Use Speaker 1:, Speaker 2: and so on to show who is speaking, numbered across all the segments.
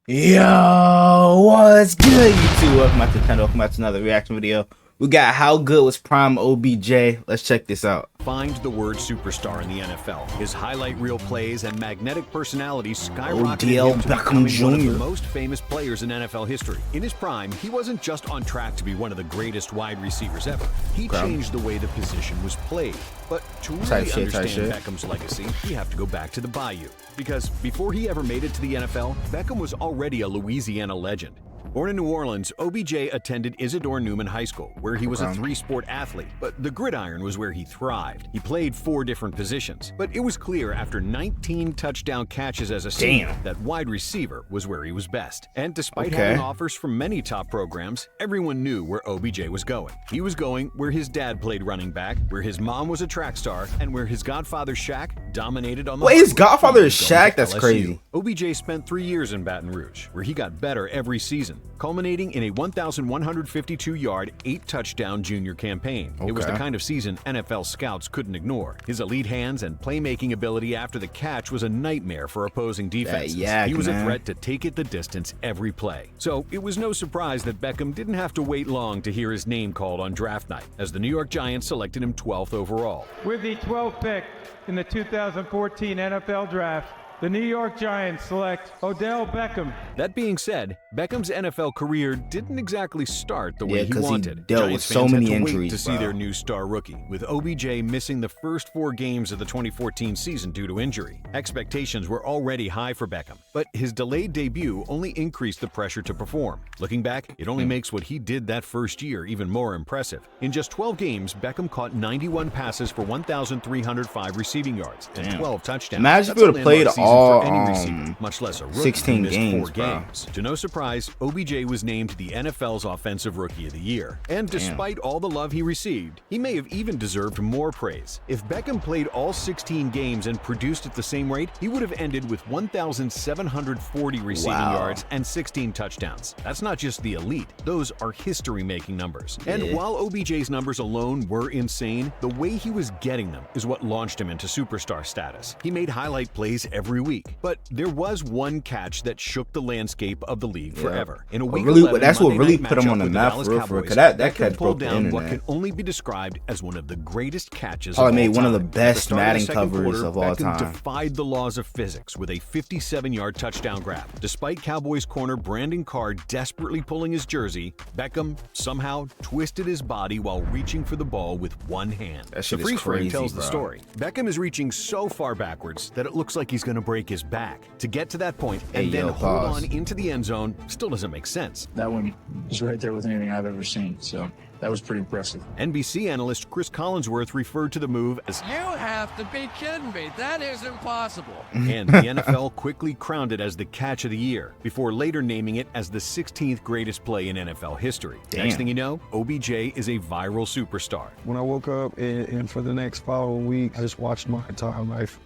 Speaker 1: Yo, what's good, YouTube? Welcome back to the channel. Welcome back to another reaction video. We got how good was prime OBJ. Let's check this out.
Speaker 2: Find the word superstar in the NFL. His highlight reel plays and magnetic personality skyrocketed
Speaker 1: Odell
Speaker 2: him to
Speaker 1: Beckham
Speaker 2: becoming one of the
Speaker 1: Jr.
Speaker 2: most famous players in NFL history. In his prime, he wasn't just on track to be one of the greatest wide receivers ever. He changed the way the position was played. But to really understand Beckham's legacy, we have to go back to the Bayou. Because before he ever made it to the NFL, Beckham was already a Louisiana legend. Born in New Orleans, OBJ attended Isidore Newman High School, where he was a three-sport athlete, but the gridiron was where he thrived. He played 4 different positions, but it was clear after 19 touchdown catches as a senior that wide receiver was where he was best. And despite having offers from many top programs, everyone knew where OBJ was going. He was going where his dad played running back, where his mom was a track star, and where his godfather Shaq dominated on the
Speaker 1: Wait, his godfather is Shaq? That's crazy.
Speaker 2: OBJ spent 3 years in Baton Rouge, where he got better every season, culminating in a 1,152-yard, 8-touchdown junior campaign. It was the kind of season NFL scouts couldn't ignore. His elite hands and playmaking ability after the catch was a nightmare for opposing defenses. He was a threat to take it the distance every play. So it was no surprise that Beckham didn't have to wait long to hear his name called on draft night, as the New York Giants selected him 12th overall.
Speaker 3: With the 12th pick in the 2014 NFL Draft, the New York Giants select Odell Beckham.
Speaker 2: That being said, Beckham's NFL career didn't exactly start the way he wanted.
Speaker 1: He dealt with so many injuries
Speaker 2: to see their new star rookie, with OBJ missing the first 4 games of the 2014 season due to injury. Expectations were already high for Beckham, but his delayed debut only increased the pressure to perform. Looking back, it only makes what he did that first year even more impressive. In just 12 games, Beckham caught 91 passes for 1,305 receiving yards and 12 touchdowns.
Speaker 1: Imagine if he would have played all
Speaker 2: receiver, much less a rookie
Speaker 1: 16
Speaker 2: who missed
Speaker 1: games,
Speaker 2: 4 games. To no surprise, OBJ was named the NFL's Offensive Rookie of the Year. And despite all the love he received, he may have even deserved more praise. If Beckham played all 16 games and produced at the same rate, he would have ended with 1,740 receiving yards and 16 touchdowns. That's not just the elite, those are history-making numbers. And while OBJ's numbers alone were insane, the way he was getting them is what launched him into superstar status. He made highlight plays every week, but there was one catch that shook the landscape of the league forever. In a week 11
Speaker 1: that's what
Speaker 2: Monday
Speaker 1: really
Speaker 2: night
Speaker 1: put him on
Speaker 2: matchup
Speaker 1: the
Speaker 2: with
Speaker 1: map,
Speaker 2: Dallas
Speaker 1: for
Speaker 2: Cowboys,
Speaker 1: because that
Speaker 2: Beckham
Speaker 1: catch broke
Speaker 2: pulled
Speaker 1: the
Speaker 2: down
Speaker 1: internet.
Speaker 2: what can only be described as one of the greatest catches
Speaker 1: Probably
Speaker 2: of
Speaker 1: made
Speaker 2: all
Speaker 1: one of the
Speaker 2: time.
Speaker 1: best
Speaker 2: At the start
Speaker 1: Madden
Speaker 2: of the second
Speaker 1: covers
Speaker 2: quarter,
Speaker 1: of all
Speaker 2: Beckham
Speaker 1: time.
Speaker 2: defied the laws of physics with a 57-yard touchdown grab. Despite Cowboys corner Brandon Carr desperately pulling his jersey, Beckham somehow twisted his body while reaching for the ball with one hand.
Speaker 1: That shit
Speaker 2: The
Speaker 1: is
Speaker 2: freeze frame
Speaker 1: crazy,
Speaker 2: tells the
Speaker 1: bro.
Speaker 2: story. Beckham is reaching so far backwards that it looks like he's going to break his back. To get to that point and then hold on into the end zone still doesn't make sense.
Speaker 4: That one is right there with anything I've ever seen, so that was pretty impressive.
Speaker 2: NBC analyst Chris Collinsworth referred to the move as
Speaker 5: "You have to be kidding me. That is impossible."
Speaker 2: and the NFL quickly crowned it as the catch of the year, before later naming it as the 16th greatest play in NFL history. Next thing you know, OBJ is a viral superstar.
Speaker 6: When I woke up and for the next following week, I just watched my entire life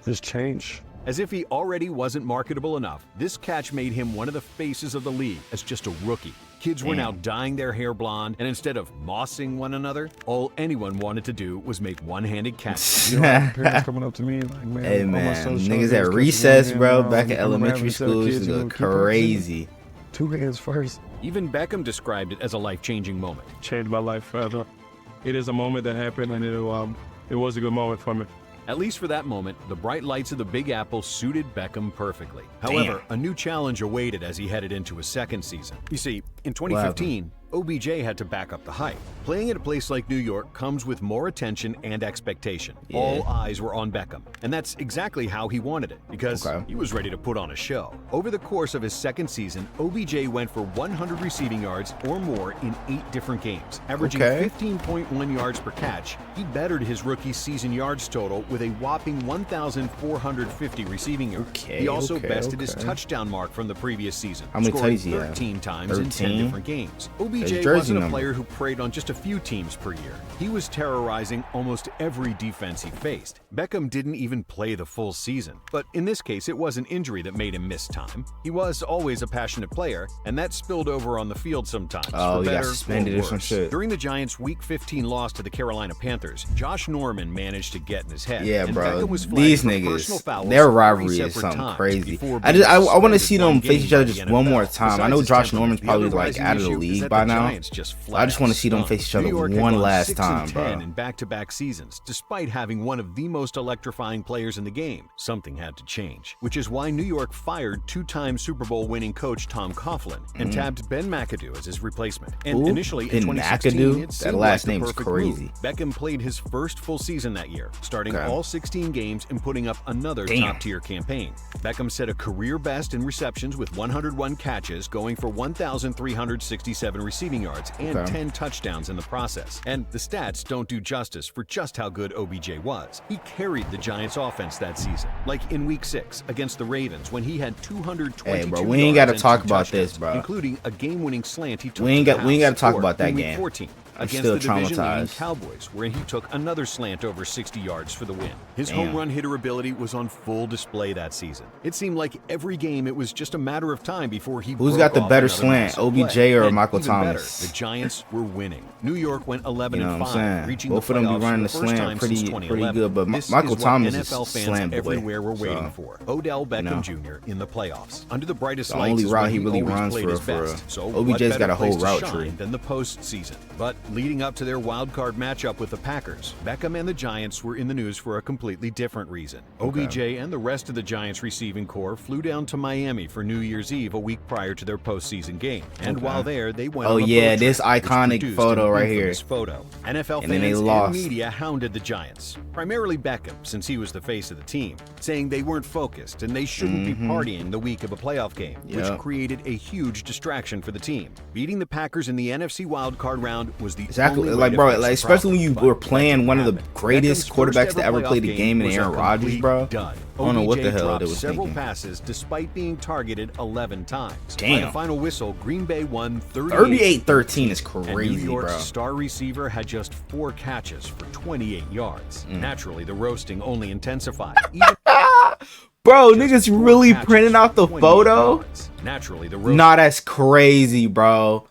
Speaker 6: just change.
Speaker 2: As if he already wasn't marketable enough, this catch made him one of the faces of the league as just a rookie. Kids were now dyeing their hair blonde, and instead of mossing one another, all anyone wanted to do was make one-handed catches.
Speaker 6: You know, my parents coming up to me like, man,
Speaker 1: Hey man, niggas at recess, bro, back in elementary school used to go crazy.
Speaker 6: 2 hands first.
Speaker 2: Even Beckham described it as a life-changing moment.
Speaker 7: Changed my life forever. It is a moment that happened, and it was a good moment for me.
Speaker 2: At least for that moment, the bright lights of the Big Apple suited Beckham perfectly. However, a new challenge awaited as he headed into his second season. You see, in 2015, OBJ had to back up the hype. Playing at a place like New York comes with more attention and expectation. All eyes were on Beckham, and that's exactly how he wanted it, because he was ready to put on a show. Over the course of his second season, OBJ went for 100 receiving yards or more in 8 different games, averaging 15.1 yards per catch. He bettered his rookie season yards total with a whopping 1,450 receiving yards. He also bested his touchdown mark from the previous season,
Speaker 1: How many
Speaker 2: scoring
Speaker 1: touchdowns he had?
Speaker 2: 13 times in 10 10 different games. OBJ
Speaker 1: jersey
Speaker 2: wasn't a
Speaker 1: number.
Speaker 2: player who preyed on just a few teams per year. He was terrorizing almost every defense he faced. Beckham didn't even play the full season, but in this case, it was an injury that made him miss time. He was always a passionate player, and that spilled over on the field sometimes.
Speaker 1: Oh,
Speaker 2: for
Speaker 1: he got
Speaker 2: better
Speaker 1: suspended or some
Speaker 2: worse.
Speaker 1: shit.
Speaker 2: During the Giants' Week 15 loss to the Carolina Panthers, Josh Norman managed to get in his head.
Speaker 1: Yeah,
Speaker 2: and
Speaker 1: bro.
Speaker 2: Beckham was flagged
Speaker 1: These
Speaker 2: for personal
Speaker 1: niggas,
Speaker 2: fouls
Speaker 1: their
Speaker 2: 3
Speaker 1: rivalry is
Speaker 2: separate
Speaker 1: something
Speaker 2: times
Speaker 1: crazy.
Speaker 2: before
Speaker 1: I
Speaker 2: being
Speaker 1: want to see
Speaker 2: suspended
Speaker 1: them
Speaker 2: one
Speaker 1: face
Speaker 2: game
Speaker 1: each other
Speaker 2: by
Speaker 1: just
Speaker 2: the
Speaker 1: one more
Speaker 2: NFL.
Speaker 1: time. I
Speaker 2: Besides
Speaker 1: know
Speaker 2: his
Speaker 1: Josh
Speaker 2: temperament,
Speaker 1: Norman's
Speaker 2: the
Speaker 1: probably
Speaker 2: other
Speaker 1: like
Speaker 2: rising
Speaker 1: out of the
Speaker 2: issue is
Speaker 1: league
Speaker 2: that
Speaker 1: by
Speaker 2: the
Speaker 1: now.
Speaker 2: Giants just
Speaker 1: I just want to see them
Speaker 2: stunk.
Speaker 1: face each
Speaker 2: New
Speaker 1: other
Speaker 2: York had
Speaker 1: one
Speaker 2: gone
Speaker 1: last
Speaker 2: 6
Speaker 1: time,
Speaker 2: and 10
Speaker 1: bro.
Speaker 2: in back-to-back seasons, despite having one of the most electrifying players in the game. Something had to change, which is why New York fired 2-time Super Bowl winning coach Tom Coughlin and tabbed Ben McAdoo as his replacement. And
Speaker 1: Who?
Speaker 2: initially in
Speaker 1: Ben
Speaker 2: 2016,
Speaker 1: McAdoo?
Speaker 2: it
Speaker 1: That
Speaker 2: seemed
Speaker 1: last
Speaker 2: like the
Speaker 1: name's
Speaker 2: perfect
Speaker 1: crazy.
Speaker 2: move. Beckham played his first full season that year, starting
Speaker 1: Okay.
Speaker 2: all 16 games and putting up another
Speaker 1: Damn.
Speaker 2: top-tier campaign. Beckham set a career best in receptions with 101 catches, going for 1,367 receiving yards and
Speaker 1: Okay.
Speaker 2: 10 touchdowns in the process. And the stats don't do justice for just how good OBJ was. He carried the Giants offense that season, like in Week 6 against the Ravens when he had 222
Speaker 1: Hey, bro, we ain't
Speaker 2: yards
Speaker 1: gotta
Speaker 2: and
Speaker 1: talk
Speaker 2: 2
Speaker 1: about this,
Speaker 2: touchdowns,
Speaker 1: bro.
Speaker 2: including a game-winning slant he took
Speaker 1: We ain't
Speaker 2: to the
Speaker 1: got- we ain't
Speaker 2: house.
Speaker 1: gotta talk
Speaker 2: Or
Speaker 1: about that
Speaker 2: in Week
Speaker 1: game.
Speaker 2: 14
Speaker 1: I'm
Speaker 2: against
Speaker 1: still
Speaker 2: the division-leading
Speaker 1: traumatized.
Speaker 2: Cowboys, where he took another slant over 60 yards for the win. His
Speaker 1: Damn.
Speaker 2: home run hitter ability was on full display that season. It seemed like every game it was just a matter of time before he
Speaker 1: Who's
Speaker 2: broke
Speaker 1: got the
Speaker 2: off
Speaker 1: better
Speaker 2: another
Speaker 1: slant,
Speaker 2: massive
Speaker 1: OBJ
Speaker 2: play.
Speaker 1: or
Speaker 2: And
Speaker 1: Michael
Speaker 2: even better,
Speaker 1: Thomas?
Speaker 2: the Giants were winning. New York went 11
Speaker 1: You know
Speaker 2: and
Speaker 1: what I'm
Speaker 2: 5,
Speaker 1: saying?
Speaker 2: reaching
Speaker 1: Both
Speaker 2: the
Speaker 1: of them be
Speaker 2: playoffs for
Speaker 1: running
Speaker 2: the
Speaker 1: the
Speaker 2: first
Speaker 1: slant
Speaker 2: time
Speaker 1: pretty-
Speaker 2: since
Speaker 1: pretty
Speaker 2: 2011.
Speaker 1: good, but
Speaker 2: This
Speaker 1: Michael
Speaker 2: is what
Speaker 1: Thomas is
Speaker 2: NFL fans
Speaker 1: slam boy,
Speaker 2: everywhere were waiting
Speaker 1: so,
Speaker 2: for. Odell Beckham
Speaker 1: know.
Speaker 2: Jr. in the playoffs. Under the brightest
Speaker 1: The
Speaker 2: lights
Speaker 1: only
Speaker 2: is
Speaker 1: route
Speaker 2: when
Speaker 1: he really
Speaker 2: always
Speaker 1: runs
Speaker 2: played
Speaker 1: for
Speaker 2: his
Speaker 1: a- for a-
Speaker 2: best. So
Speaker 1: OBJ's
Speaker 2: what better
Speaker 1: got a whole
Speaker 2: place to
Speaker 1: route
Speaker 2: shine
Speaker 1: tree.
Speaker 2: than the postseason. But leading up to their wild card matchup with the Packers, Beckham and the Giants were in the news for a completely different reason. OBJ and the rest of the Giants receiving corps flew down to Miami for New Year's Eve a week prior to their postseason game. And
Speaker 1: Okay.
Speaker 2: while there, they went
Speaker 1: Oh,
Speaker 2: on a
Speaker 1: yeah,
Speaker 2: boat
Speaker 1: this
Speaker 2: trip, which
Speaker 1: iconic
Speaker 2: produced
Speaker 1: photo
Speaker 2: an
Speaker 1: right here.
Speaker 2: infamous photo. NFL
Speaker 1: And then they
Speaker 2: fans
Speaker 1: lost.
Speaker 2: and media hounded the Giants, primarily Beckham, since he was the face of the team, saying they weren't focused and they shouldn't be partying the week of a playoff game, which
Speaker 1: Yep.
Speaker 2: created a huge distraction for the team. Beating the Packers in the NFC wildcard round was the
Speaker 1: Exactly,
Speaker 2: only way
Speaker 1: like
Speaker 2: to
Speaker 1: bro,
Speaker 2: fix
Speaker 1: like
Speaker 2: the
Speaker 1: especially when you
Speaker 2: problem.
Speaker 1: were
Speaker 2: But
Speaker 1: playing
Speaker 2: that
Speaker 1: one of the
Speaker 2: didn't happen.
Speaker 1: greatest
Speaker 2: Beckham's
Speaker 1: quarterbacks
Speaker 2: first
Speaker 1: to ever
Speaker 2: playoff
Speaker 1: play the game in
Speaker 2: was a
Speaker 1: Aaron Rodgers,
Speaker 2: complete
Speaker 1: bro.
Speaker 2: dud.
Speaker 1: I don't know what the
Speaker 2: OBJ
Speaker 1: hell they
Speaker 2: dropped
Speaker 1: was
Speaker 2: several
Speaker 1: thinking.
Speaker 2: passes despite being targeted 11 times. By
Speaker 1: Damn.
Speaker 2: the final whistle, Green Bay won
Speaker 1: 38-13 is
Speaker 2: and New
Speaker 1: crazy,
Speaker 2: York's
Speaker 1: bro.
Speaker 2: star receiver had just 4 catches for 28 yards.
Speaker 1: Mm.
Speaker 2: Naturally, the roasting only intensified. Even
Speaker 1: Bro,
Speaker 2: just
Speaker 1: niggas
Speaker 2: 4
Speaker 1: really
Speaker 2: catches
Speaker 1: printing out the
Speaker 2: for 28
Speaker 1: photo?
Speaker 2: yards. Naturally, the roasting
Speaker 1: Nah, that's crazy, bro.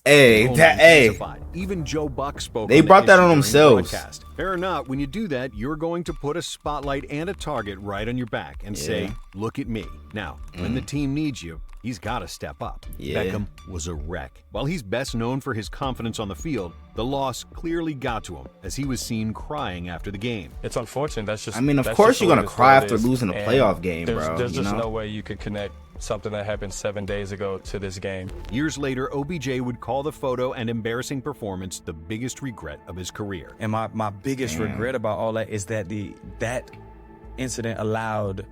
Speaker 1: Hey,
Speaker 2: only
Speaker 1: that hey.
Speaker 2: intensified. Even Joe Buck spoke.
Speaker 1: They
Speaker 2: on the
Speaker 1: brought that
Speaker 2: issue
Speaker 1: on
Speaker 2: during the
Speaker 1: themselves.
Speaker 2: broadcast. Fair or not, when you do that, you're going to put a spotlight and a target right on your back and say, "Look at me." Now, when the team needs you, he's got to step up.
Speaker 1: Yeah.
Speaker 2: Beckham was a wreck. While he's best known for his confidence on the field, the loss clearly got to him as he was seen crying after the game.
Speaker 7: It's unfortunate. That's just.
Speaker 1: I mean, of
Speaker 7: that's
Speaker 1: course
Speaker 7: just the
Speaker 1: you're
Speaker 7: way
Speaker 1: gonna
Speaker 7: this
Speaker 1: cry
Speaker 7: world
Speaker 1: after
Speaker 7: is.
Speaker 1: losing a
Speaker 7: And
Speaker 1: playoff game,
Speaker 7: there's,
Speaker 1: bro,
Speaker 7: There's
Speaker 1: you
Speaker 7: just
Speaker 1: know?
Speaker 7: no way you could connect something that happened 7 days ago to this game.
Speaker 2: Years later, OBJ would call the photo and embarrassing performance the biggest regret of his career.
Speaker 8: And my biggest regret about all that is that that incident allowed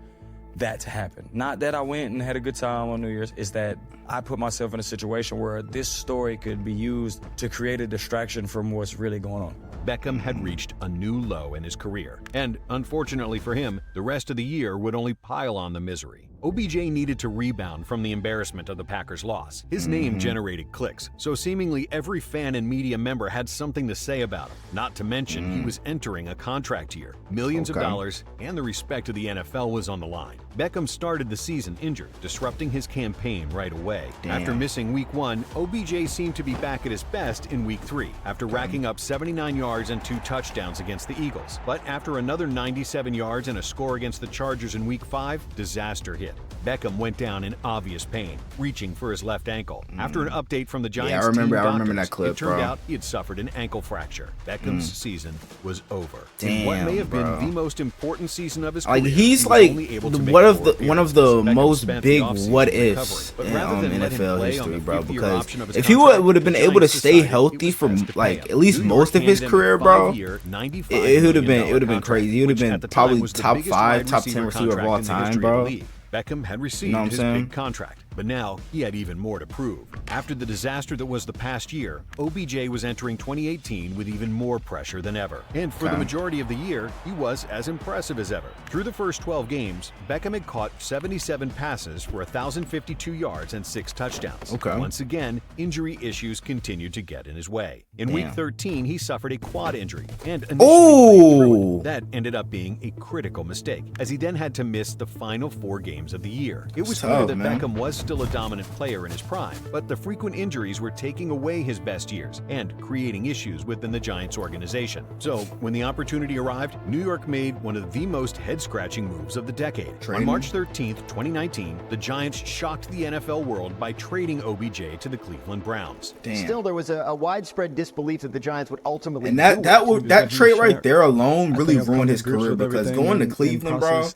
Speaker 8: that to happen. Not that I went and had a good time on New Year's, is that I put myself in a situation where this story could be used to create a distraction from what's really going on.
Speaker 2: Beckham had reached a new low in his career, and unfortunately for him, the rest of the year would only pile on the misery. OBJ needed to rebound from the embarrassment of the Packers' loss. His name generated clicks, so seemingly every fan and media member had something to say about him. Not to mention, he was entering a contract year. Millions of dollars and the respect of the NFL was on the line. Beckham started the season injured, disrupting his campaign right away. After missing Week 1, OBJ seemed to be back at his best in Week 3, after racking up 79 yards and 2 touchdowns against the Eagles. But after another 97 yards and a score against the Chargers in Week 5, disaster hit. Beckham went down in obvious pain, reaching for his left ankle. After an update from the Giants
Speaker 1: I remember
Speaker 2: team
Speaker 1: that
Speaker 2: doctors,
Speaker 1: clip,
Speaker 2: it turned
Speaker 1: bro.
Speaker 2: out he had suffered an ankle fracture. Beckham's season was over. In
Speaker 1: Damn,
Speaker 2: what may have
Speaker 1: bro.
Speaker 2: been the most important season of his
Speaker 1: Like
Speaker 2: career,
Speaker 1: he's
Speaker 2: he was
Speaker 1: like
Speaker 2: only able to make
Speaker 1: one of
Speaker 2: 4
Speaker 1: the
Speaker 2: appearances.
Speaker 1: most
Speaker 2: Beckham spent the
Speaker 1: big
Speaker 2: offseason
Speaker 1: what
Speaker 2: recovering,
Speaker 1: ifs
Speaker 2: but
Speaker 1: in
Speaker 2: rather than let him
Speaker 1: NFL
Speaker 2: play on
Speaker 1: history,
Speaker 2: the
Speaker 1: bro.
Speaker 2: 5th-year
Speaker 1: Because
Speaker 2: option of his
Speaker 1: if he
Speaker 2: contract,
Speaker 1: would have been
Speaker 2: the
Speaker 1: able to
Speaker 2: Giants
Speaker 1: stay
Speaker 2: decided it
Speaker 1: healthy
Speaker 2: was
Speaker 1: for
Speaker 2: best to pay
Speaker 1: like
Speaker 2: him.
Speaker 1: at least
Speaker 2: New York
Speaker 1: most of his
Speaker 2: handed him a
Speaker 1: career, bro,
Speaker 2: 5-year, $95
Speaker 1: it would have been
Speaker 2: million
Speaker 1: been crazy. He would have
Speaker 2: which
Speaker 1: been
Speaker 2: at the time
Speaker 1: probably
Speaker 2: was the
Speaker 1: top
Speaker 2: biggest
Speaker 1: 5,
Speaker 2: wide
Speaker 1: top 10 receiver of
Speaker 2: contract
Speaker 1: all
Speaker 2: in the
Speaker 1: time,
Speaker 2: history of
Speaker 1: bro.
Speaker 2: the league. Beckham had received
Speaker 1: what I'm
Speaker 2: his
Speaker 1: saying?
Speaker 2: big contract, But now, he had even more to prove. After the disaster that was the past year, OBJ was entering 2018 with even more pressure than ever. And for the majority of the year, he was as impressive as ever. Through the first 12 games, Beckham had caught 77 passes for 1,052 yards and 6 touchdowns. Once again, injury issues continued to get in his way. In Week 13, he suffered a quad injury and initially that ended up being a critical mistake, as he then had to miss the final 4 games of the year. It was clear that Beckham was still a dominant player in his prime, but the frequent injuries were taking away his best years and creating issues within the Giants organization. So, when the opportunity arrived, New York made one of the most head-scratching moves of the decade. On March 13th, 2019, the Giants shocked the NFL world by trading OBJ to the Cleveland Browns.
Speaker 9: Still, there was a widespread disbelief that the Giants would ultimately.
Speaker 1: And that trade right there alone really ruined his career, because going to Cleveland, bro,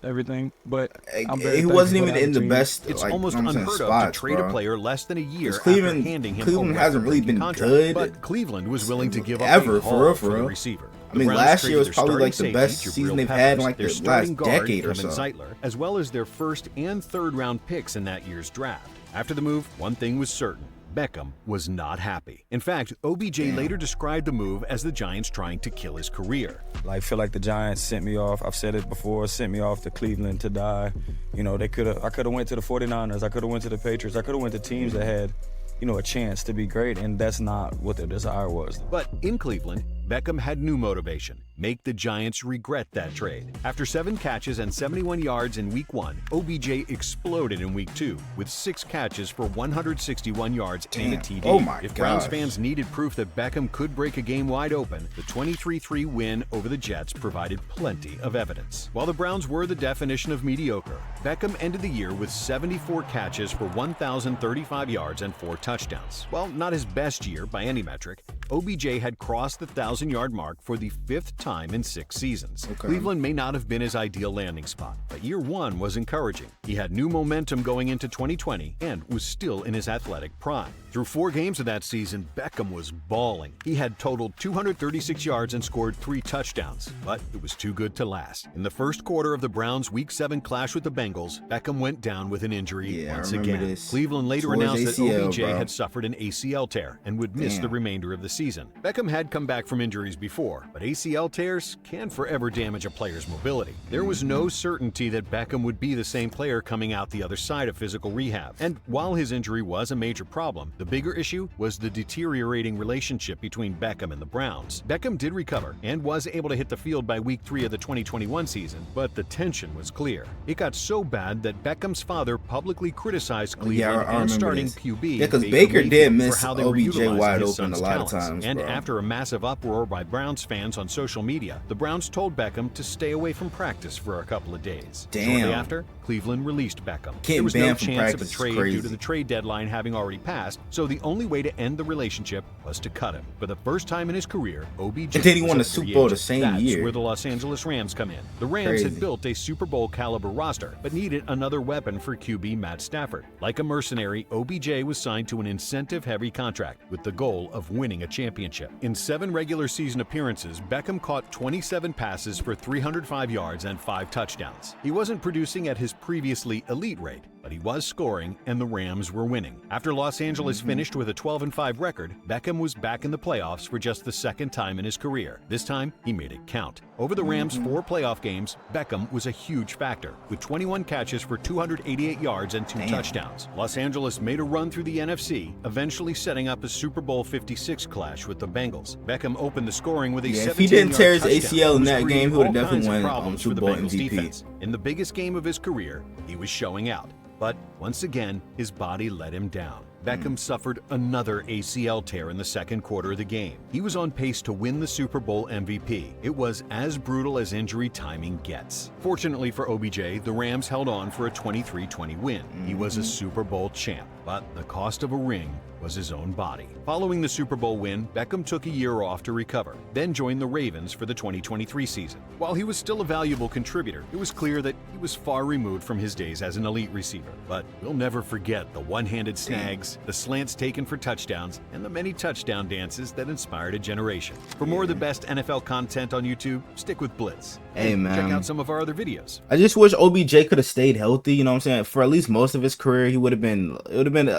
Speaker 7: but
Speaker 1: he wasn't even in the best.
Speaker 2: It's almost unheard of to trade a player less than a year after handing him
Speaker 1: Cleveland hasn't really been
Speaker 2: contract,
Speaker 1: good,
Speaker 2: but Cleveland was willing to give up
Speaker 1: ever
Speaker 2: a haul
Speaker 1: for
Speaker 2: the
Speaker 1: real.
Speaker 2: receiver.
Speaker 1: I mean, last year was probably like the best season they've had in like the last decade or so.
Speaker 2: Zeitler, as well as their first and third round picks in that year's draft. After the move, one thing was certain. Beckham was not happy. In fact, OBJ later described the move as the Giants trying to kill his career.
Speaker 8: I feel like the Giants sent me off. I've said it before, sent me off to Cleveland to die. You know, I could have went to the 49ers. I could have went to the Patriots. I could have went to teams that had, you know, a chance to be great, and that's not what their desire was.
Speaker 2: But in Cleveland, Beckham had new motivation: make the Giants regret that trade. After 7 catches and 71 yards in Week 1, OBJ exploded in Week 2 with 6 catches for 161 yards and a TD. If Browns fans needed proof that Beckham could break a game wide open, the 23-3 win over the Jets provided plenty of evidence. While the Browns were the definition of mediocre, Beckham ended the year with 74 catches for 1,035 yards and 4 touchdowns. While not his best year by any metric, OBJ had crossed the 1,000-yard mark for the 5th time in 6 seasons. Cleveland may not have been his ideal landing spot, but year 1 was encouraging. He had new momentum going into 2020 and was still in his athletic prime. Through 4 games of that season, Beckham was balling. He had totaled 236 yards and scored 3 touchdowns, but it was too good to last. In the first quarter of the Browns' Week 7 clash with the Bengals, Beckham went down with an injury once again. Cleveland later announced that OBJ had suffered an ACL tear and would miss the remainder of the season. Beckham had come back from injuries before, but ACL tears can forever damage a player's mobility. There was no certainty that Beckham would be the same player coming out the other side of physical rehab. And while his injury was a major problem, the bigger issue was the deteriorating relationship between Beckham and the Browns. Beckham did recover and was able to hit the field by Week 3 of the 2021 season, but the tension was clear. It got so bad that Beckham's father publicly criticized Cleveland and starting QB.
Speaker 1: Yeah, because Baker did miss OBJ wide open a lot of times.
Speaker 2: And after a massive uproar by Browns fans on social media, the Browns told Beckham to stay away from practice for a couple of days. Shortly after, Cleveland released Beckham. There was no chance of a trade due to the trade deadline having already passed, so the only way to end the relationship was to cut him. For the first time in his career, OBJ
Speaker 1: and then he won the Super Bowl the same year.
Speaker 2: That's where the Los Angeles Rams come in. The Rams had built a Super Bowl caliber roster, but needed another weapon for QB Matt Stafford. Like a mercenary, OBJ was signed to an incentive-heavy contract with the goal of winning a championship. In 7 regular season appearances, Beckham caught 27 passes for 305 yards and 5 touchdowns. He wasn't producing at his previously elite rate, but he was scoring, and the Rams were winning. After Los Angeles finished with a 12-5 record, Beckham was back in the playoffs for just the 2nd time in his career. This time, he made it count. Over the Rams' 4 playoff games, Beckham was a huge factor, with 21 catches for 288 yards and 2 touchdowns. Los Angeles made a run through the NFC, eventually setting up a Super Bowl 56 clash with the Bengals. Beckham opened the scoring with a 17-yard touchdown.
Speaker 1: If he didn't tear his ACL in that game, he would have definitely won Super Bowl MVP.
Speaker 2: In the biggest game of his career, he was showing out. But once again, his body let him down. Beckham suffered another ACL tear in the 2nd quarter of the game. He was on pace to win the Super Bowl MVP. It was as brutal as injury timing gets. Fortunately for OBJ, the Rams held on for a 23-20 win. He was a Super Bowl champ, but the cost of a ring was his own body. Following the Super Bowl win, Beckham took a year off to recover, then joined the Ravens for the 2023 season. While he was still a valuable contributor, it was clear that he was far removed from his days as an elite receiver. But we'll never forget the one-handed snags, plays, the slants taken for touchdowns, and the many touchdown dances that inspired a generation. For more of the best NFL content on YouTube, stick with Blitz.
Speaker 1: Hey, man.
Speaker 2: Check out some of our other videos.
Speaker 1: I just wish OBJ could have stayed healthy, you know what I'm saying? For at least most of his career, it would have been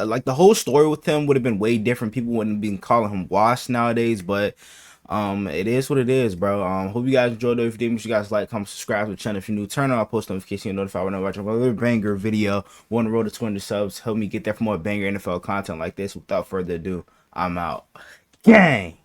Speaker 1: like the whole story with him would have been way different. People wouldn't be calling him washed nowadays, but it is what it is, bro. Hope you guys enjoyed it. If you did, make sure you guys like, comment, subscribe to the channel if you're new. Turn on our post notification and notify whenever I drop another banger video. We're on the road to 200 subs. Help me get there for more banger NFL content like this. Without further ado, I'm out. Gang!